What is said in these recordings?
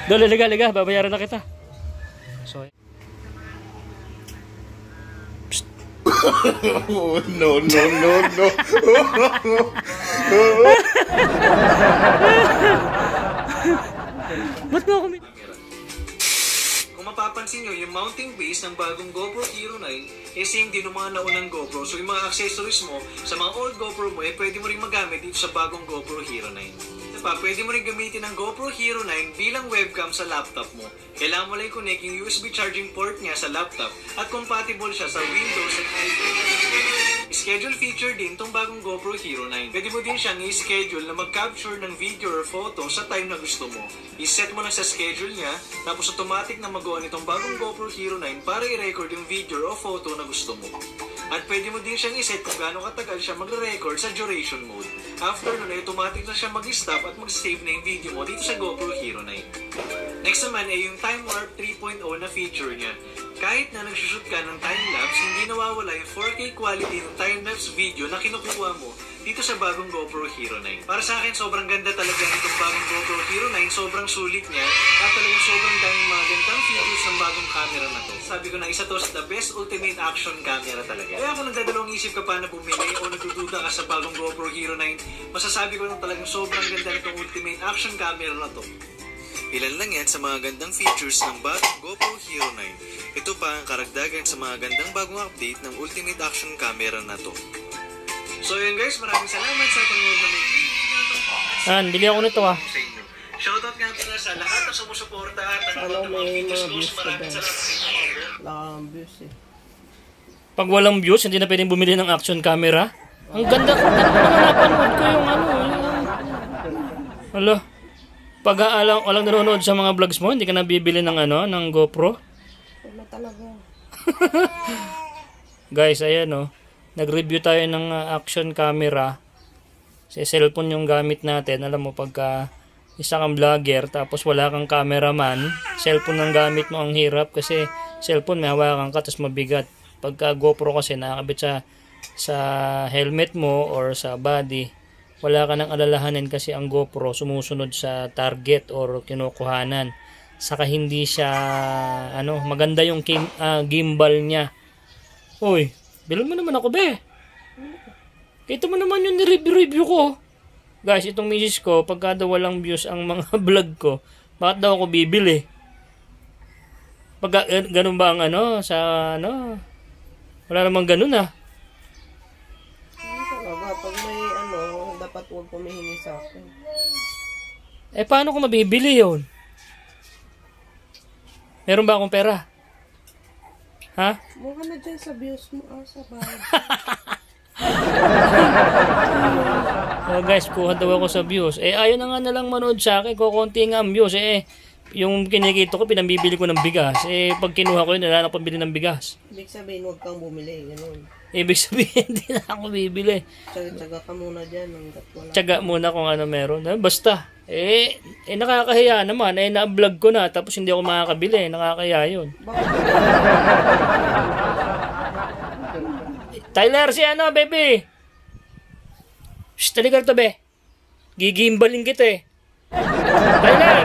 Dole, liga, babayaran na kita. So, Oh, no. ba't mo ako Kung mapapansin nyo, yung mounting base ng bagong GoPro Hero 9 eh same din ng mga naunang GoPro. So yung mga accessories mo sa mga old GoPro mo, pwede mo rin magamit dito sa bagong GoPro Hero 9. Pwede mo rin gamitin ang GoPro Hero 9 bilang webcam sa laptop mo. Kailangan mo lang i-connect yung USB charging port niya sa laptop at compatible siya sa Windows at iPhone. Schedule feature din tong bagong GoPro Hero 9. Pwede mo din siyang i-schedule na mag-capture ng video or photo sa time na gusto mo. I-set mo lang sa schedule niya, tapos automatic na mag-on itong bagong GoPro Hero 9 para i-record yung video o photo na gusto mo. At pwede mo din siyang i-set kung gaano katagal siya magre-record sa duration mode. After nun, automatic na siya mag-stop at mag-save na yung video mo dito sa GoPro Hero 9. Next naman ay yung Time Warp 3.0 na feature niya. Kahit na nagsushoot ka ng time-lapse, hindi nawawala yung 4K quality ng time-lapse video na kinukuha mo dito sa bagong GoPro Hero 9. Para sa akin, sobrang ganda talaga nitong bagong GoPro Hero 9. Sobrang sulit niya at talagang sobrang daming mga gandang features ng bagong camera na to. Sabi ko na isa to sa the best ultimate action camera talaga. Kaya kung nagdadalawang isip ka pa na bumili o nagdududa ka sa bagong GoPro Hero 9, masasabi ko lang talagang sobrang ganda nitong ultimate action camera na to. Ilan lang yan sa mga gandang features ng bagong GoPro Hero 9. Ito pa ang karagdagan sa mga gandang bagong update ng ultimate action camera na to. So yun guys, maraming salamat sa panonood ng video. bili ako nito Shoutout nga pala sa lahat ng sumusuporta at nanonood ng mga videos ko. Maraming salamat sa inyo. Pag walang views, hindi na pwedeng bumili ng action camera. Ang ganda ko napanood ko yung Hala. Pag walang nanonood sa mga vlogs mo, hindi ka na bibili ng ng GoPro. Wala talaga. Guys, ayan nag-review tayo ng action camera. Sa cellphone yung gamit natin. Alam mo, pagka isa kang vlogger, tapos wala kang cameraman, cellphone ang gamit mo, ang hirap. Kasi cellphone, may hawakan ka, tapos mabigat. Pagka GoPro kasi, nakakabit sa helmet mo or sa body, wala ka nang alalahanin kasi ang GoPro sumusunod sa target or kinukuhanan. Saka hindi siya maganda yung gimbal niya. Uy, bilang mo naman ako, be. Ito mo naman yung review ko. Guys, itong misis ko, pagka daw walang views ang mga vlog ko, bakit daw ako bibili? Pagka ganun ba ang wala namang ganun Talaga, pag may dapat huwag pumihingi sa akin. Paano ko mabibili yun? Meron ba akong pera? Ha? Mukha na dyan sa views mo, sa bahay. So guys, kuha daw ako sa views. Ayaw na nga nalang manood sa akin, kukunti nga ang views. Yung kinikita ko, pinambibili ko ng bigas. Pag kinuha ko yun, wala na pambili ng bigas. Ibig sabihin, huwag kang bumili. Ganun. Ibig sabihin, hindi na ako bibili. Tsaga ka muna dyan. Wala. Tsaga muna kung ano meron. Basta. Nakakahiya naman. Na-vlog ko na. Tapos hindi ako makakabili. Nakakahiya yun. Tyler, si baby. Shh, talika to, be. Gigimbalin kita Tyler!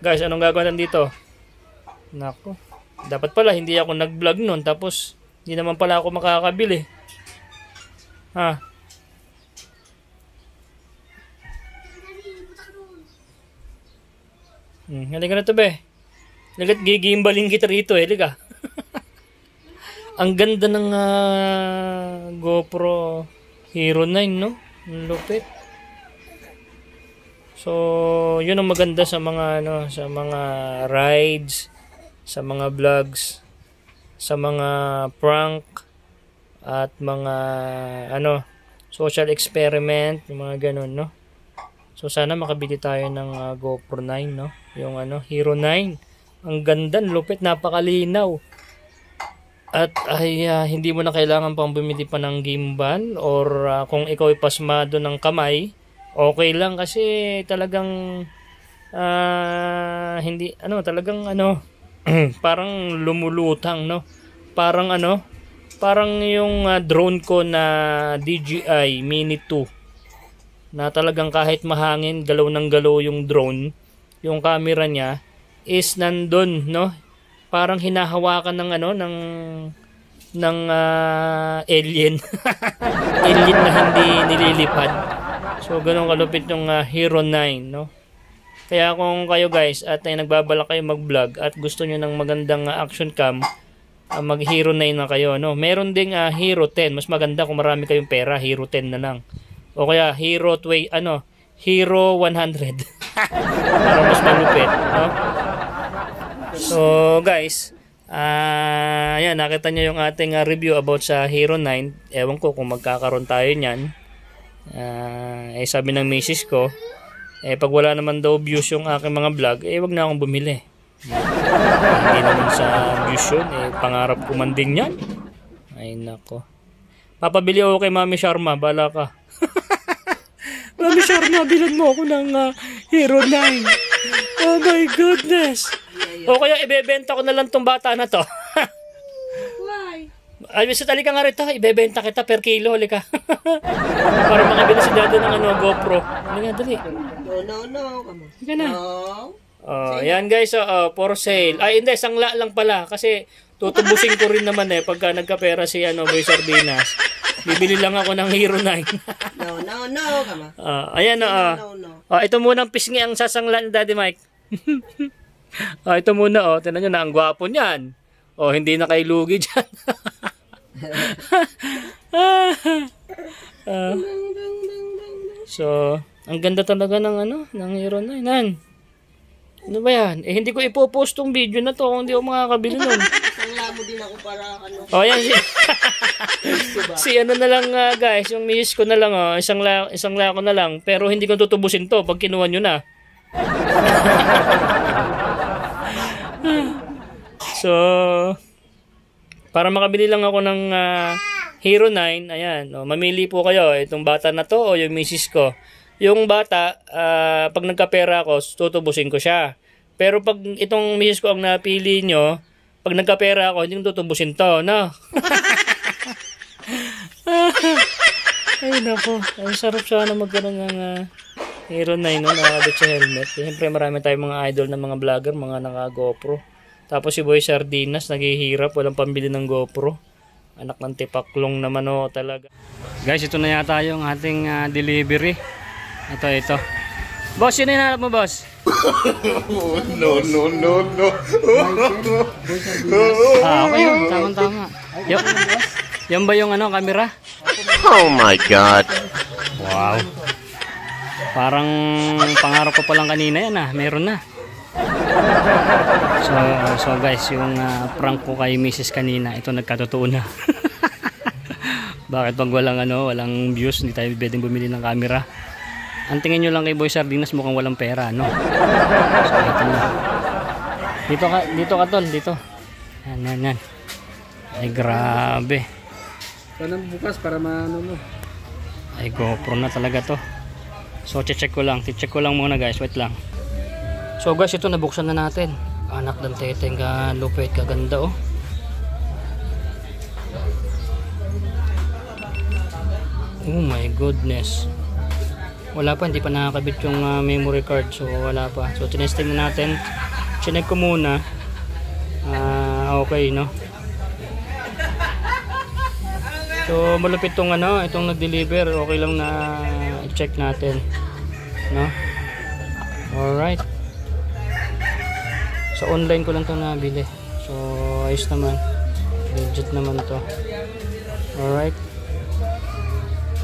Guys, anong gagawin dito? Nako. Dapat pala hindi ako nag-vlog nun. Tapos, hindi naman pala ako makakabili. Ha? Halika na to, be. Gigimbalin kita rito, halika. Ang ganda ng GoPro Hero 9, no? Ang lupit. So, yun ang maganda sa mga sa mga rides, sa mga vlogs, sa mga prank at mga social experiment, yung mga ganun, no? So, sana makabili tayo ng GoPro 9, no? Yung Hero 9. Ang ganda, lupit, napakalinaw. At hindi mo na kailangan pang bumili pa ng gimbal or kung ikaw ay pasmado ng kamay, okay lang kasi talagang hindi talagang parang lumulutang, no? Parang parang yung drone ko na DJI Mini 2. na talagang kahit mahangin, galaw ng galaw yung drone, yung camera niya is nandun, no? Parang hinahawakan ng ano, ng alien. Alien na hindi nililipad. So ganun kalupit yung Hero 9, no? Kaya kung kayo guys at nagbabalak kayo mag-vlog at gusto niyo ng magandang action cam, mag Hero 9 na kayo, no? Meron ding Hero 10, mas maganda kung marami kayong pera, Hero 10 na lang. O kaya Hero Hero 100. Para mas malupit, no? So guys, ayan, nakita nyo yung ating review about sa Hero 9. Ewan ko kung magkakaroon tayo niyan. Sabi ng misis ko, pag wala naman daw views yung aking mga vlog, wag na akong bumili. Hindi naman sa views yun, pangarap ko man din yan. Ay nako, papabili ako kay Mami Sharma, bala ka. Mami Sharma, bilan mo ako ng Hero 9. Oh my goodness. O kaya ibebenta ko na lang tong bata na to. Why? Ay, bisa talika nga rito, ibebenta kita per kilo, halika. Para makabili si Dado ng GoPro. Halika, dali. No. Halika na. No. Yan guys, for sale. Ay, hindi, sangla lang pala. Kasi tutubusin ko rin naman pagka nagkapera si Boy Sardinas. Bibili lang ako ng Hero 9. No, kama. Ayan, No. ito muna ang pisngi ang sasangla ni Daddy Mike. Ito muna, tingnan nyo na, ang gwapo niyan. Hindi na kayo lugi dyan. So, ang ganda talaga ng Hero 9. Ano ba yan? Hindi ko ipopost tong video na to kung hindi ako makakabili nun. Sangla mo din ako para Yan si na lang guys, yung miss ko na lang, isang la ko na lang, pero hindi ko tutubusin to pag kinuha nyo na. So, para makabili lang ako ng Hero 9, ayan, mamili po kayo, itong bata na to o yung misis ko. Yung bata, pag nagkapera ako, tutubusin ko siya. Pero pag itong misis ko ang napili nyo, pag nagkapera ako, hindi ko tutubusin to, no? Ay, nako. Ang sarap sana magkaroon ng Hero 9, no? Nakakabit sa helmet. Siyempre, marami tayong mga idol na mga vlogger, mga naka-GoPro. Tapos si Boy Sardinas, naghihirap, walang pambili ng GoPro. Anak ng tipaklong naman talaga. Guys, ito na yata yung ating delivery. Ito. Boss, yun hinahanap mo, boss? No. Okay yun, tama. Yan ba yung camera? Oh my God. Wow. Parang pangarap ko pa lang kanina yan meron na. So guys, yung prank ko kay Mrs. kanina, ito nagkatotoo na. Bakit pag walang views, hindi tayo pwedeng bumili ng camera? Ang tingin nyo lang kay Boy Sardinas, mukhang walang pera, no? So ito na. Dito ka tol, dito. Yan. Ay grabe. Sana bukas para maano mo. Ay GoPro na talaga to. So check ko lang muna guys, wait lang. So guys, ito nabuksan na natin. Anak ng teteng, lupit, kaganda Oh my goodness. Wala pa, hindi pa nakakabit yung memory card, so wala pa. So tinesting na natin. Chinek ko muna. Okay, no? So malupit tong itong nag-deliver. Okay lang na i-check natin, no? Alright. So online ko lang to nabili. So ayos naman. Legit naman to. Alright.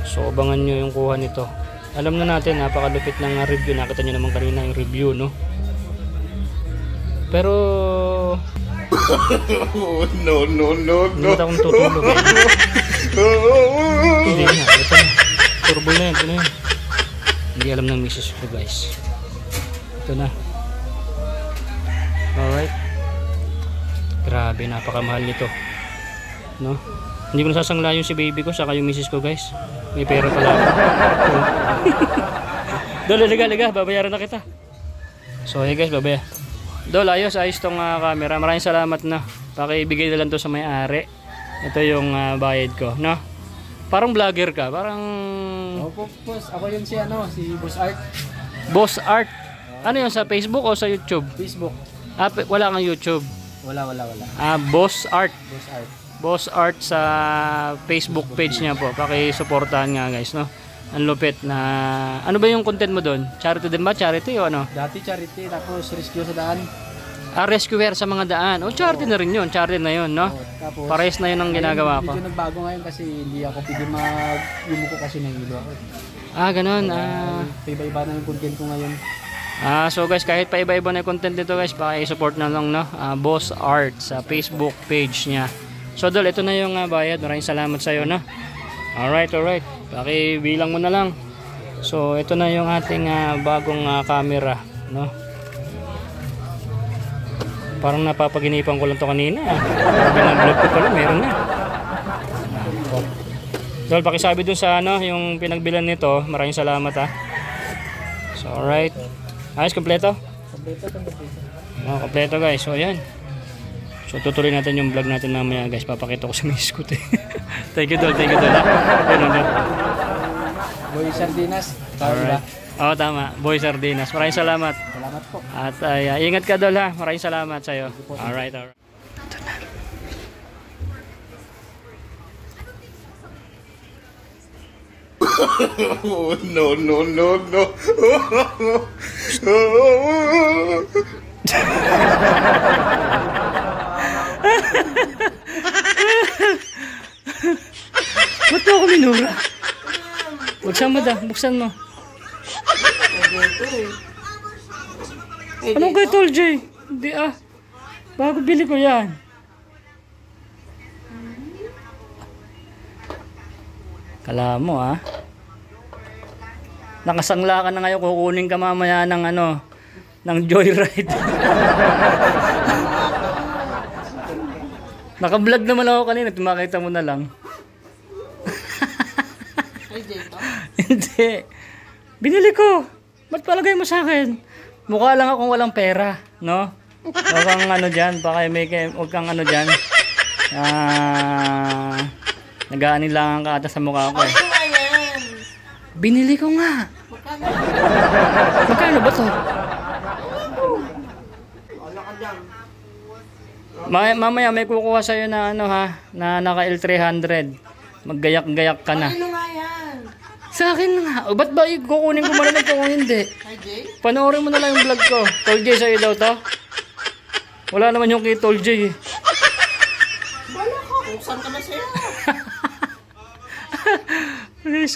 So abangan nyo yung kuha nito. Alam na natin, napakalupit ng review. Nakita nyo naman kanina yung review, no? Pero No. hindi akong tutulog Hindi na, ito na. Turbo na yan, ito na yan. Hindi alam ng misis ko guys. Ito na. Alright. Grabe, napakamahal nito, no? Hindi ko nasasangla yung si baby ko saka yung misis ko guys. May pera pala ako. Dol, liga, babayaran na kita. So hey guys, babaya. Dol, ayos tong camera. Maraming salamat na. Pakibigay na lang to sa may-ari. Ito yung bayad ko, no? Parang vlogger ka, parang Opo, boss. Ako yun si si Boss Art. Boss Art. Ano yun, sa Facebook o sa YouTube? Facebook. Wala kang YouTube. Wala. Boss Art. Boss Art. Boss Art sa Facebook page niya po. Paki-suportahan nga guys, no? Ang lupit na... Ano ba yung content mo doon? Charity din ba? Charity o ano? Dati charity, tapos rescue sa daan. Rescuer sa mga daan. Charity na rin yun. Charity na yun, no? Tapos, Pares na yun ang ginagawa ko. Medyo nagbago ngayon kasi hindi ako pwede yumuko kasi nahilo ako. Ganun. Iba-iba na yung content ko ngayon. So guys, kahit pa iba-iba na yung content nito guys, paki-support na lang, no? Boss Art sa Facebook page niya. So Dol, ito na yung bayad. Maraming salamat sa iyo, no? Alright. Pakibilang mo na lang. So ito na yung ating bagong camera, no? Parang napapaginipan ko lang to kanina. Binablog ko pala, meron na. Dol, pakisabi dun sa yung pinagbilan nito. Maraming salamat ha. So alright. Ayos, kompleto? Kompleto guys. So ayan. So tutuloy natin yung vlog natin mamaya guys. Papakita ko sa miss ko. Thank you Dol. Boy Sardinas. Alright. Tama. Boy Sardinas. Maraming salamat. Salamat po. At ingat ka Dol ha. Maraming salamat sa iyo. Alright. Oh, no. Ba't mo ako minura? Buksan mo. Anong kay Tol J? Hindi bago bili ko yan. Kala mo nakasangla ka na ngayon, kukunin ka mamaya ng ng joyride. Naka-vlog naman ako kanina, makita mo na lang. Hindi. Binili ko. Ba't palagay mo sa akin? Mukha lang akong walang pera, no? Huwag kang dyan, baka huwag kang dyan. Nag-aanilangan ka ata sa mukha ko eh. Binili ko nga. Magkano ba to? Mamaya may kukuha sa'yo na na naka L300. Maggayak-gayak ka na. Ano nga yan? Sa akin nga. Ba't ba kukunin ko malamig kung hindi? Hi, Jay? Panoorin mo na lang yung vlog ko. Tol J sa'yo daw to? Wala naman yung kay Tol J eh. Wala ka. Kung saan ka na sa'yo? Okay,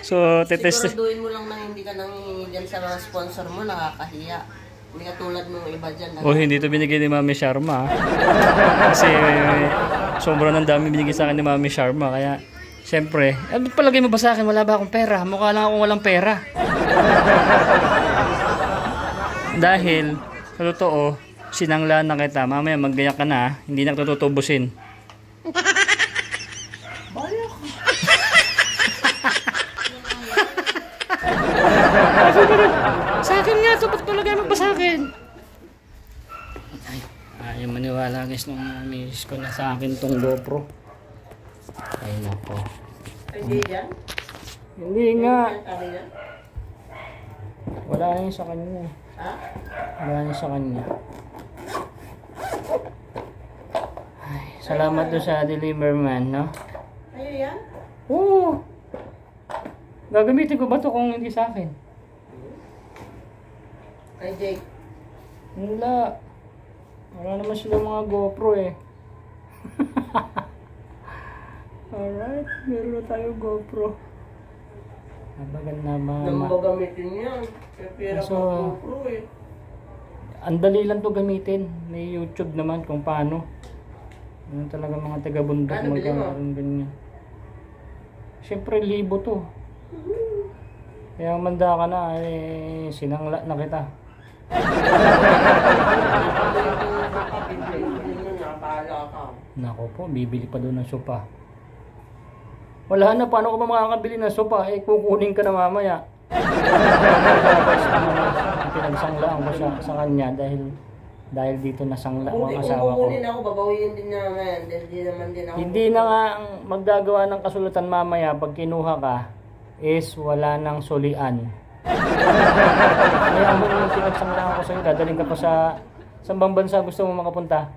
so tetest. Siguraduhin mo lang na hindi ka nangingi dyan sa mga sponsor mo. Nakakahiya. Hindi ka tulad ng iba dyan. Hindi ito binigay ni Mami Sharma. Kasi sobrang ng dami binigay sa akin ni Mami Sharma. Kaya siyempre, palagay mo ba sa akin wala ba akong pera? Mukha lang akong walang pera. Dahil sa totoo, sinanglaan na kita. Mamaya maggayak ka na, hindi na tututubusin. Sa akin nga ito, ba't palagay mo ba sa akin? Ayaw maniwala guys nung miss ko na sa akin tong GoPro. Ay nako. Hindi yan? Hindi nga. Ano yan? Wala yun sa kanya. Wala yun sa kanya. Ay, salamat doon sa deliverman, no? Ayun yan? Oo. Gagamitin ko ba ito kung hindi sa akin? Ay, Jake. Wala. Wala naman sila mga GoPro eh. Alright, meron na tayo GoPro. Maganda Nang mama. ba gamitin yan? Pera So, pa GoPro eh. Ang dali lang to gamitin. May YouTube naman kung paano. Ano talaga mga taga-bundok Ano bili mo? magkakaroon ganyan. Siyempre libo to. Kaya manda ka na, sinangla na kita. Nako po, bibili pa doon ng sopa. Wala na, paano ko ba makakabili ng sopa? Kukunin ka na mamaya. Pinagsanglaan ko sa kanya dahil dito nasangla ko ang asawa ko. Kukunin ako, babawiin din naman. Hindi naman din ako. Hindi na nga ang maggagawa ng kasulatan mamaya pag kinuha ka. is wala nang sulian. Kaya ang pinagsanglaan ko sa'yo, dadaling ka pa sa bang bansa gusto mo makapunta?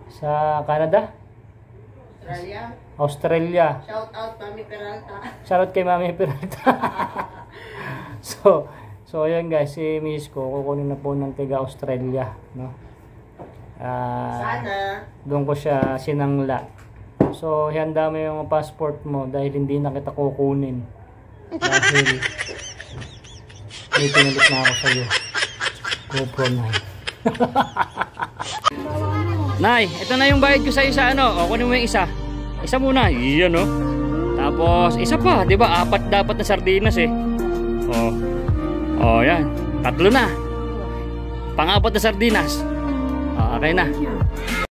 Sa Canada? Australia. Shout out Mami Peralta. Shoutout kay Mami Peralta. So ayan guys, si miss ko kukunin na po ng taga Australia, no? Sana. Doon ko siya sinangla. So handa mo yung passport mo dahil hindi na kita kukunin. Dahil may pinalit na ako sa'yo. GoPro 9. Nay, ito na yung bayad ko sa'yo sa ano. O, kunin mo yung isa. Isa muna. Iyan, no? Tapos, isa pa. Diba? 4 dapat na sardinas, eh. O, yan. 3 na. Pang-4 na sardinas. O, okay na.